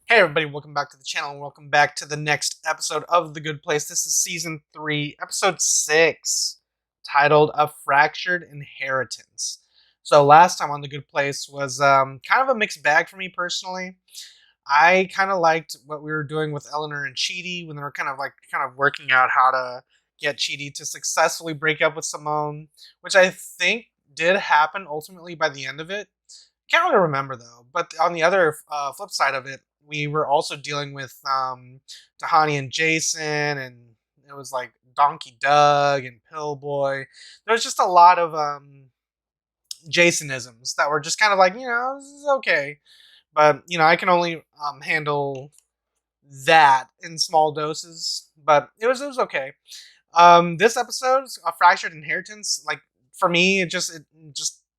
Hey everybody, welcome back to the channel and welcome back to the next episode of The Good Place. This is Season 3, Episode 6, titled A Fractured Inheritance. So last time on The Good Place was kind of a mixed bag for me personally. I kind of liked what we were doing with Eleanor and Chidi when they were kind of working out how to get Chidi to successfully break up with Simone, which I think did happen ultimately by the end of it. Can't really remember though. But on the other flip side of it, we were also dealing with Tahani and Jason, and it was like Donkey Doug and Pillboy. There was just a lot of Jasonisms that were just kind of like, this is okay. But, I can only handle that in small doses. But it was okay. This episode, A Fractured Inheritance, like, for me, it just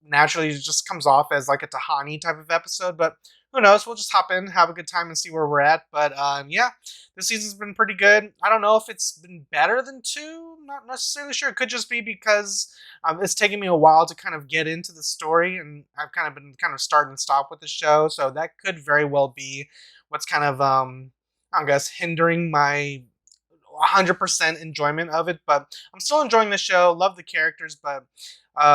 naturally just comes off as like a Tahani type of episode, but who knows? We'll just hop in, have a good time, and see where we're at. But yeah, this season's been pretty good. I don't know if it's been better than 2. Not necessarily sure. It could just be because it's taken me a while to kind of get into the story, and I've kind of been start and stop with the show, so that could very well be what's kind of I guess hindering my 100% enjoyment of it. But I'm still enjoying the show. Love the characters, but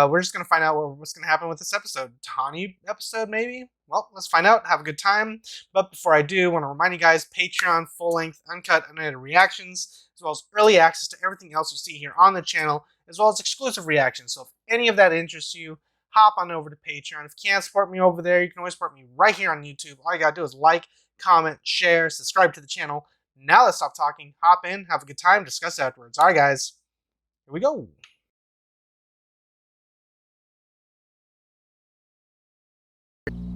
we're just going to find out what's going to happen with this episode. Tahani episode, maybe? Well, let's find out. Have a good time. But before I do, I want to remind you guys, Patreon, full-length, uncut, unedited reactions, as well as early access to everything else you see here on the channel, as well as exclusive reactions. So if any of that interests you, hop on over to Patreon. If you can't support me over there, you can always support me right here on YouTube. All you got to do is like, comment, share, subscribe to the channel. Now let's stop talking, hop in, have a good time, discuss afterwards. All right, guys, here we go.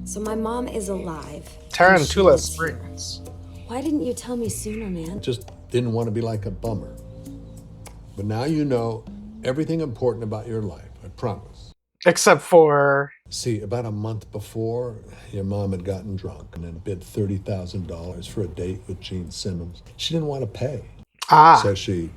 So my mom is alive. Tarantula Springs. Why didn't you tell me sooner, man? Just didn't want to be like a bummer. But now you know everything important about your life, I promise. Except for... See, about a month before, your mom had gotten drunk and then bid $30,000 for a date with Gene Simmons. She didn't want to pay. So she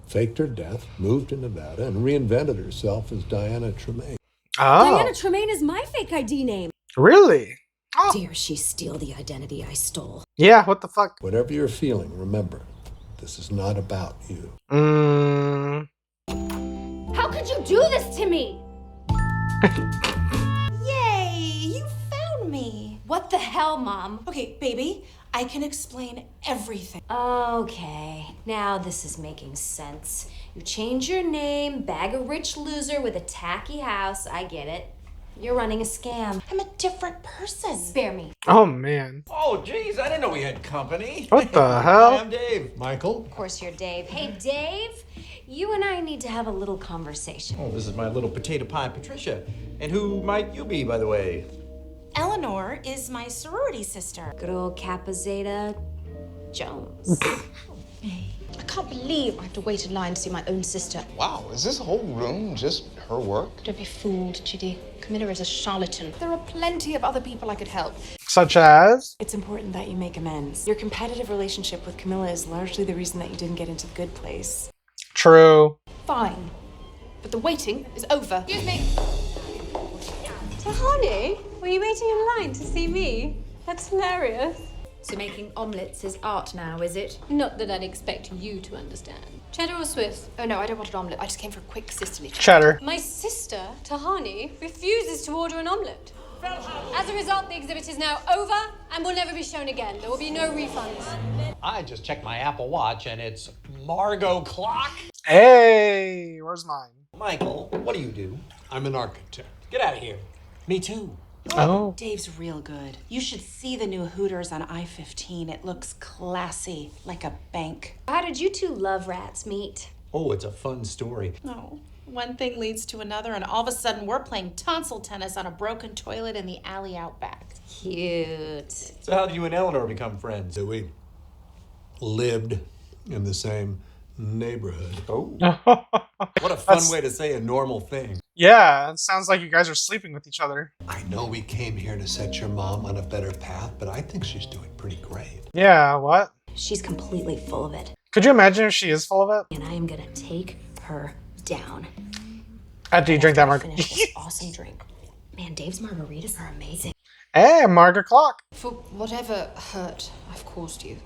faked her death, moved to Nevada, and reinvented herself as Diana Tremaine. Diana Tremaine is my fake ID name. Really? Oh. Dare she steal the identity I stole? Yeah, what the fuck? Whatever you're feeling, remember, this is not about you. How could you do this to me? Yay, you found me. What the hell, Mom? Okay, baby, I can explain everything. Okay, now this is making sense. You change your name, bag a rich loser with a tacky house. I get it. You're running a scam. I'm a different person. Spare me. Oh, man. Oh, geez, I didn't know we had company. What the hell? Hi, I'm Dave. Michael? Of course you're Dave. Hey, Dave, you and I need to have a little conversation. Oh, this is my little potato pie, Patricia. And who might you be, by the way? Eleanor is my sorority sister. Good old Kappa Zeta Jones. I can't believe I have to wait in line to see my own sister. Wow, is this whole room just her work? Don't be fooled, Chidi. Camilla is a charlatan. There are plenty of other people I could help. Such as? It's important that you make amends. Your competitive relationship with Camilla is largely the reason that you didn't get into the good place. True. Fine. But the waiting is over. Excuse me. Tahani, were you waiting in line to see me? That's hilarious. So making omelettes is art now, is it? Not that I'd expect you to understand. Cheddar or Swiss? Oh no, I don't want an omelette. I just came for a quick sisterly chat. Cheddar. My sister, Tahani, refuses to order an omelette. As a result, the exhibit is now over and will never be shown again. There will be no refunds. I just checked my Apple Watch, and it's Margot Clock. Hey, where's mine? Michael, what do you do? I'm an architect. Get out of here. Me too. Oh. Dave's real good. You should see the new Hooters on I-15. It looks classy, like a bank. How did you two love rats meet? Oh, it's a fun story. No, one thing leads to another, and all of a sudden we're playing tonsil tennis on a broken toilet in the alley out back. Cute. So how did you and Eleanor become friends? So we lived in the same neighborhood. Oh. What a fun way to say a normal thing. Yeah, it sounds like you guys are sleeping with each other. I know we came here to set your mom on a better path, but I think she's doing pretty great. Yeah, what? She's completely full of it. Could you imagine if she is full of it? And I am gonna take her down. After you drink that margarita. Finish this awesome drink. Man, Dave's margaritas are amazing. Hey, Margaret Clock. For whatever hurt I've caused you,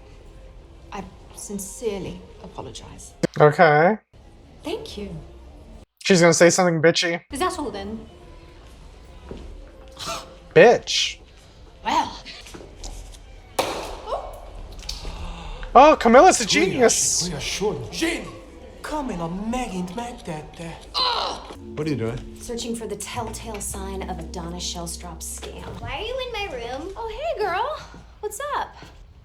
I sincerely apologize. Okay. Thank you. She's gonna say something bitchy. Is that all then? Bitch. Well, Oh, Camilla's a genius. We are sure. Genie! Camilla megint megtette. What are you doing? Searching for the telltale sign of a Donna Shellstrop scam. Why are you in my room? Oh, hey, girl. What's up?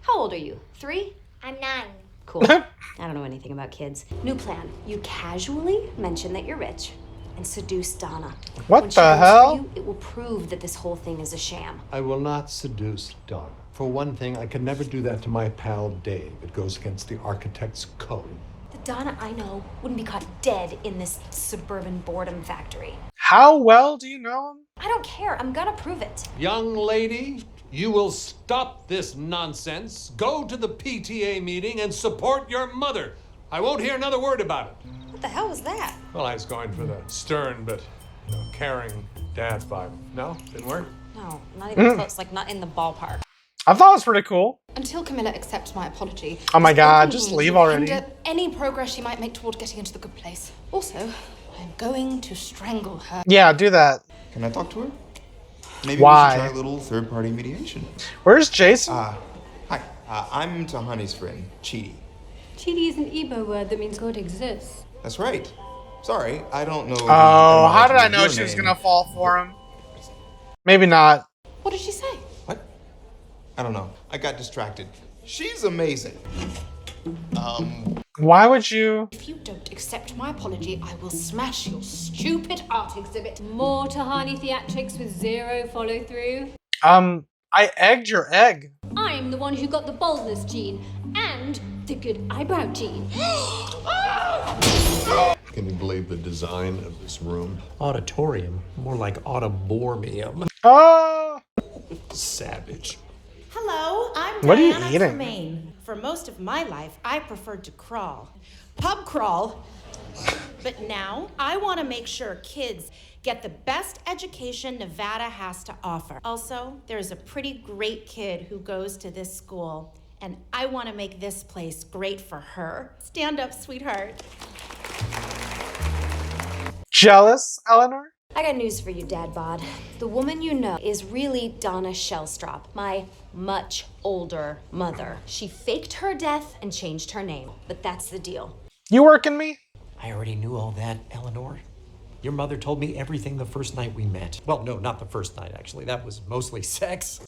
How old are you? 3? I'm 9. Cool. I don't know anything about kids. New plan. You casually mention that you're rich and seduce Donna. What when she the goes hell? For you, it will prove that this whole thing is a sham. I will not seduce Donna. For one thing, I could never do that to my pal Dave. It goes against the architect's code. The Donna I know wouldn't be caught dead in this suburban boredom factory. How well do you know him? I don't care. I'm gonna prove it. Young lady, you will stop this nonsense, go to the PTA meeting, and support your mother. I won't hear another word about it. What the hell was that? Well, I was going for the stern but caring dad vibe. No? Didn't work? No, not even close. Like, not in the ballpark. I thought it was pretty cool. until Camilla accepts my apology. Oh my God, it's just open leave to already. hinder any progress she might make toward getting into the good place. Also, I'm going to strangle her. Yeah, do that. Can I talk to her? Maybe Why? we should try a little third-party mediation. Where's Jason? Hi, I'm Tahani's friend, Chidi. Chidi is an Igbo word that means God exists. That's right. Sorry, I don't know. Oh, how did I know she was gonna fall for him? Maybe not. What did she say? What? I don't know. I got distracted. She's amazing. Why would you? If you don't accept my apology, I will smash your stupid art exhibit. More Tahani theatrics with zero follow through. I egged your egg. I'm the one who got the boldness gene and the good eyebrow gene. Can you believe the design of this room? Auditorium, more like audibormium. Oh. Savage. Hello, I'm What are you Diana eating? from Maine. For most of my life, I preferred to crawl. Pub crawl. But now, I want to make sure kids get the best education Nevada has to offer. Also, there's a pretty great kid who goes to this school, and I want to make this place great for her. Stand up, sweetheart. Jealous, Eleanor? I got news for you, Dad Bod. The woman you know is really Donna Shellstrop, my much older mother. She faked her death and changed her name, but that's the deal. You working me? I already knew all that, Eleanor. Your mother told me everything the first night we met. Well, no, not the first night, actually. That was mostly sex.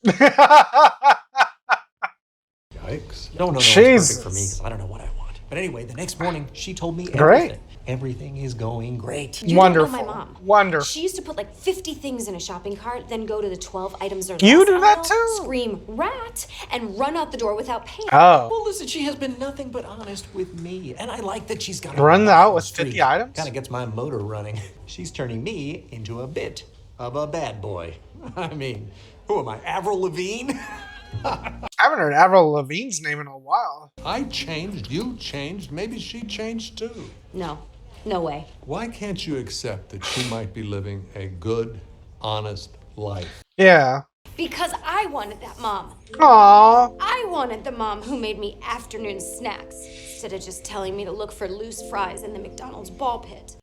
Yikes. No, it's Jesus. perfect for me, because I don't know what I want. But anyway, the next morning, she told me Great. everything. Everything is going great. You Wonderful. don't know my mom. Wonderful. She used to put like 50 things in a shopping cart, then go to the 12 items or less You do that aisle, too? scream rat, and run out the door without paying. Oh. Well, listen, she has been nothing but honest with me. And I like that she's got Run out with 50 items? Kind of gets my motor running. She's turning me into a bit of a bad boy. I mean, who am I, Avril Lavigne? I haven't heard Avril Lavigne's name in a while. I changed, you changed, maybe she changed too. No way. Why can't you accept that she might be living a good, honest life? Yeah. Because I wanted that mom. Aww. I wanted the mom who made me afternoon snacks instead of just telling me to look for loose fries in the McDonald's ball pit.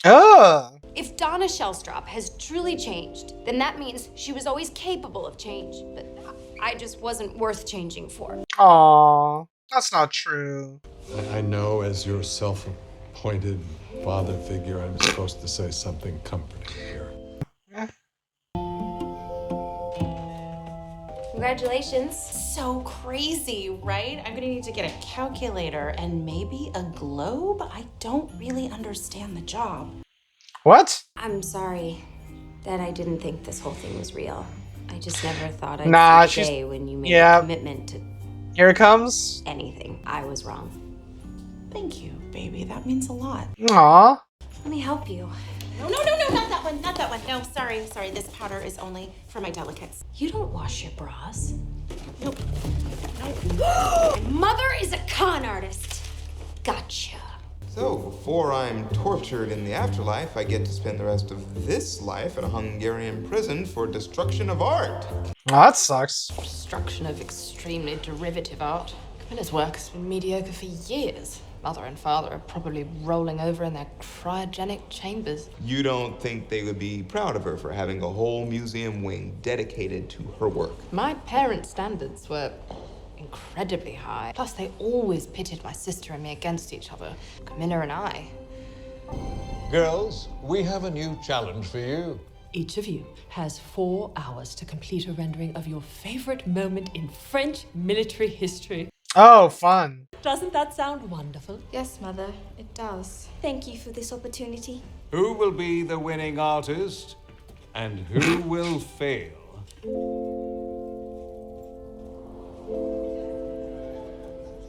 Ugh. If Donna Shellstrop has truly changed, then that means she was always capable of change, but I just wasn't worth changing for. Aww. That's not true. I know as your self-appointed father figure, I'm supposed to say something comforting here. Congratulations. So crazy, right? I'm gonna need to get a calculator and maybe a globe. I don't really understand the job. What? I'm sorry that I didn't think this whole thing was real. I just never thought I'd Nah, see the she's- day when you made yeah. a commitment to Here it comes. anything. I was wrong. Thank you, baby. That means a lot. Aww. Let me help you. No, not that one, not that one. No, sorry. This powder is only for my delicates. You don't wash your bras. Nope. My mother is a con artist. Gotcha. So, before I'm tortured in the afterlife, I get to spend the rest of this life in a Hungarian prison for destruction of art. Oh, that sucks. Destruction of extremely derivative art. Camilla's work has been mediocre for years. Mother and father are probably rolling over in their cryogenic chambers. You don't think they would be proud of her for having a whole museum wing dedicated to her work? My parents' standards were incredibly high. Plus, they always pitted my sister and me against each other. Camilla and I. Girls, we have a new challenge for you. Each of you has 4 hours to complete a rendering of your favorite moment in French military history. Oh, fun. Doesn't that sound wonderful? Yes, Mother, it does. Thank you for this opportunity. Who will be the winning artist and who will fail?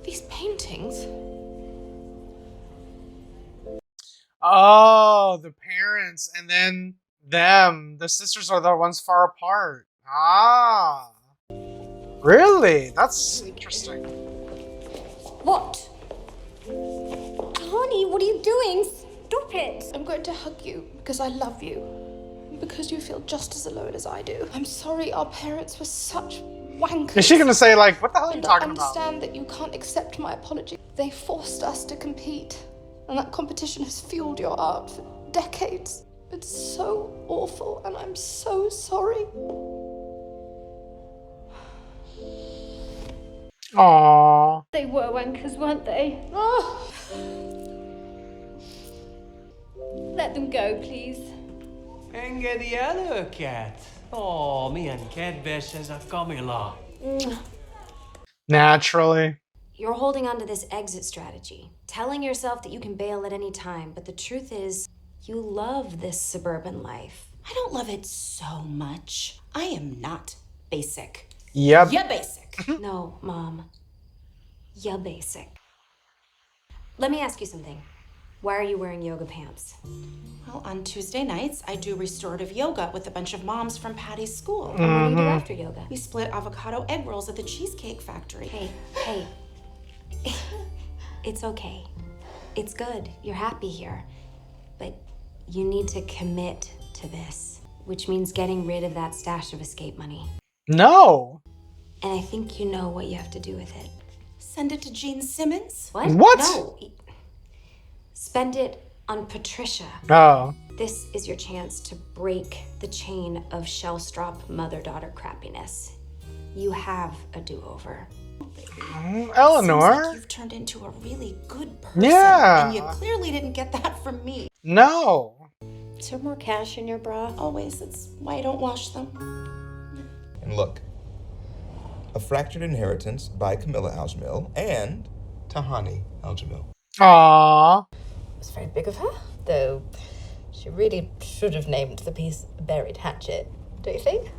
These paintings? Oh, the parents and then them. The sisters are the ones far apart. Ah. Really? That's interesting. What? Tahani, what are you doing? Stop it! I'm going to hug you because I love you. Because you feel just as alone as I do. I'm sorry our parents were such wankers. Is she gonna say, like, what the hell are you And talking I about? understand that you can't accept my apology. They forced us to compete. And that competition has fueled your art for decades. It's so awful, and I'm so sorry. Aww. They were wankers, weren't they? Let them go, please. Engedi el őket. Ó, milyen kedves ez a Camilla. Naturally. You're holding on to this exit strategy, telling yourself that you can bail at any time, but the truth is, you love this suburban life. I don't love it so much. I am not basic. Yep. You're basic. No, Mom. You're basic. Let me ask you something. Why are you wearing yoga pants? Well, on Tuesday nights, I do restorative yoga with a bunch of moms from Patty's school. And what do you do after yoga? We split avocado egg rolls at the Cheesecake Factory. Hey. It's okay. It's good. You're happy here. But you need to commit to this, which means getting rid of that stash of escape money. No. And I think you know what you have to do with it. Send it to Gene Simmons? What? What? No. Spend it on Patricia. Oh. This is your chance to break the chain of shell-strop mother-daughter crappiness. You have a do-over. Eleanor? Seems like you've turned into a really good person. Yeah. And you clearly didn't get that from me. No. Is there more cash in your bra? Always. That's why I don't wash them. And look, A Fractured Inheritance by Camilla Aljamil and Tahani Aljamil. Aww. It's very big of her, though she really should have named the piece Buried Hatchet, don't you think?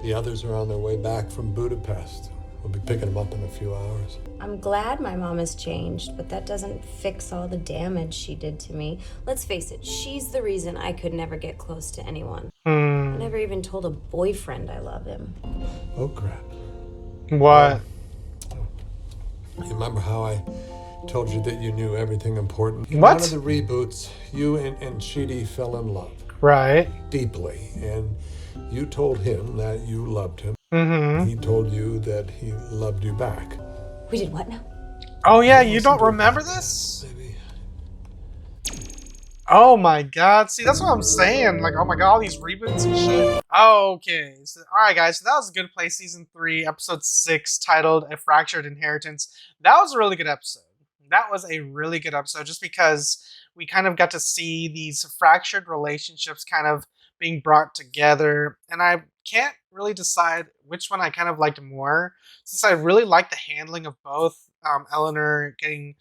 The others are on their way back from Budapest. We'll be picking them up in a few hours. I'm glad my mom has changed, but that doesn't fix all the damage she did to me. Let's face it, she's the reason I could never get close to anyone. I never even told a boyfriend I love him. Oh, crap. What? You remember how I told you that you knew everything important? In What? one of the reboots, you and Chidi fell in love. Right. Deeply. And you told him that you loved him. Mm-hmm. He told you that he loved you back. We did what now? Oh, yeah, you don't remember this? Oh my god. See, that's what I'm saying. Like, oh my god, all these reboots and shit. Okay. So, alright, guys. So that was a Good Place Season 3, Episode 6, titled A Fractured Inheritance. That was a really good episode. That was a really good episode just because we kind of got to see these fractured relationships kind of being brought together. And I can't really decide which one I kind of liked more, since I really liked the handling of both. Eleanor getting,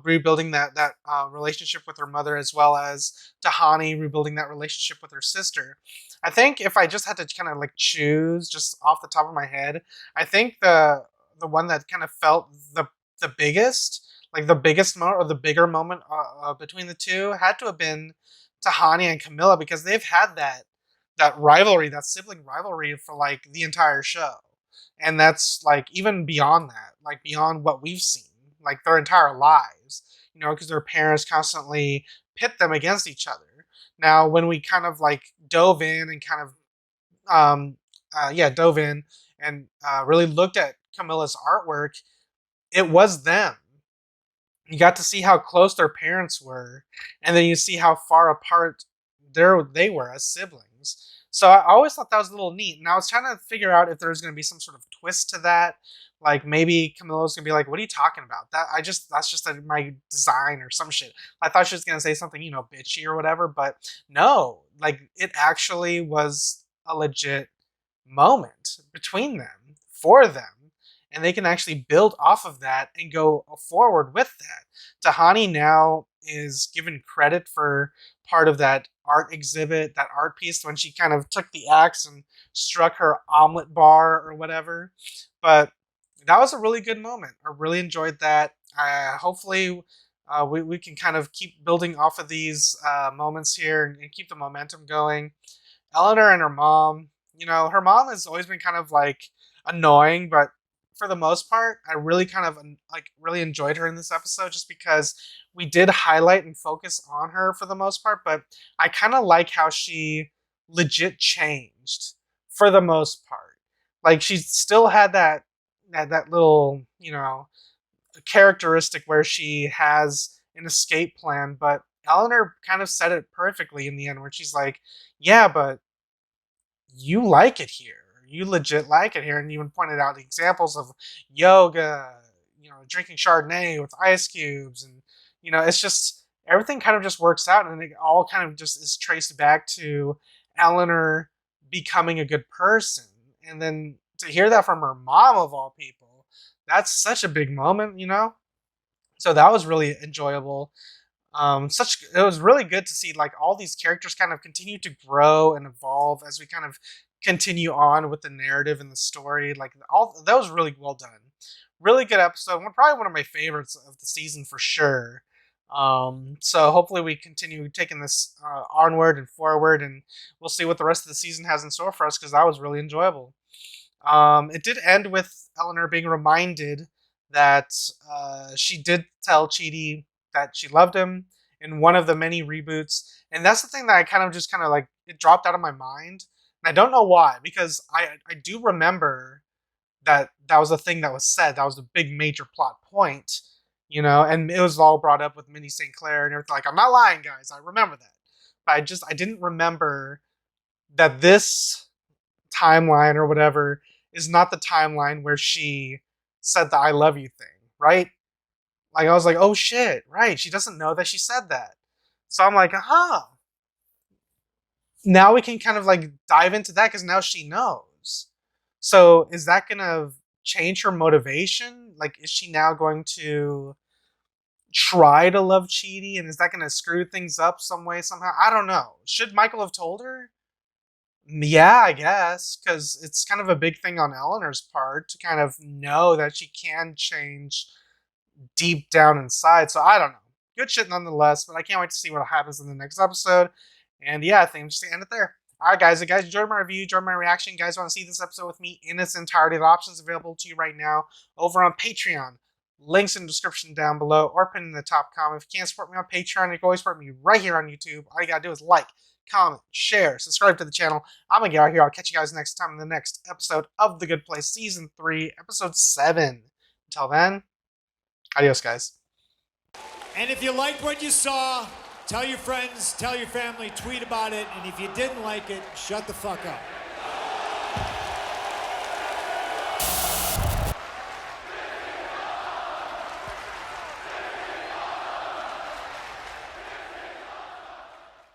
rebuilding that relationship with her mother, as well as Tahani rebuilding that relationship with her sister. I think if I just had to kind of like choose just off the top of my head, I think the one that kind of felt the biggest, like the biggest moment or the bigger moment between the two had to have been Tahani and Camilla, because they've had that rivalry, that sibling rivalry for like the entire show. And that's like even beyond that, like beyond what we've seen, like their entire lives. because their parents constantly pit them against each other. Now, when we kind of like dove in and kind of dove in and really looked at Camilla's artwork, it was them. You got to see how close their parents were, and then you see how far apart they were as siblings. So I always thought that was a little neat, and I was trying to figure out if there was going to be some sort of twist to that. Like maybe Camilla's gonna be like, "What are you talking about? That's just my design or some shit." I thought she was gonna say something, bitchy or whatever, but no, like it actually was a legit moment between them for them, and they can actually build off of that and go forward with that. Tahani now is given credit for part of that art exhibit, that art piece, when she kind of took the axe and struck her omelet bar or whatever. But that was a really good moment. I really enjoyed that. Hopefully, we can kind of keep building off of these moments here and keep the momentum going. Eleanor and her mom, her mom has always been kind of like annoying, but for the most part, I really kind of like really enjoyed her in this episode just because we did highlight and focus on her for the most part, but I kind of like how she legit changed for the most part. Like she still had that little, characteristic where she has an escape plan, but Eleanor kind of said it perfectly in the end where she's like, "Yeah, but you like it here. You legit like it here." And even pointed out examples of yoga, drinking Chardonnay with ice cubes. And, it's just everything kind of just works out. And it all kind of just is traced back to Eleanor becoming a good person. And then to hear that from her mom, of all people, that's such a big moment, So that was really enjoyable. It was really good to see like all these characters kind of continue to grow and evolve as we kind of continue on with the narrative and the story. Like all that was really well done. Really good episode. Probably one of my favorites of the season for sure. So hopefully we continue taking this onward and forward, and we'll see what the rest of the season has in store for us because that was really enjoyable. It did end with Eleanor being reminded that she did tell Chidi that she loved him in one of the many reboots. And that's the thing that I kind of like, it dropped out of my mind. And I don't know why, because I do remember that was a thing that was said. That was a big major plot point, and it was all brought up with Minnie St. Clair and everything. Like, I'm not lying, guys. I remember that. But I didn't remember that this timeline or whatever is not the timeline where she said the I love you thing, right? Like, I was like, oh shit, right. She doesn't know that she said that. So I'm like, aha. Now we can kind of like dive into that because now she knows. So is that going to change her motivation? Like, is she now going to try to love Chidi? And is that going to screw things up some way, somehow? I don't know. Should Michael have told her? Yeah, I guess, because it's kind of a big thing on Eleanor's part to kind of know that she can change deep down inside. So I don't know. Good shit nonetheless, but I can't wait to see what happens in the next episode. And yeah, I think I'm just going to end it there. Alright guys, if you guys enjoyed my review, enjoyed my reaction, you guys want to see this episode with me in its entirety, the options available to you right now over on Patreon. Links in the description down below or pinned in the top comment. If you can't support me on Patreon, you can always support me right here on YouTube. All you gotta do is like, comment, share, subscribe to the channel. I'm gonna get out of here. I'll catch you guys next time in the next episode of The Good Place, Season 3, Episode 7. Until then, adios guys. And if you liked what you saw, tell your friends, tell your family, tweet about it, and if you didn't like it, shut the fuck up.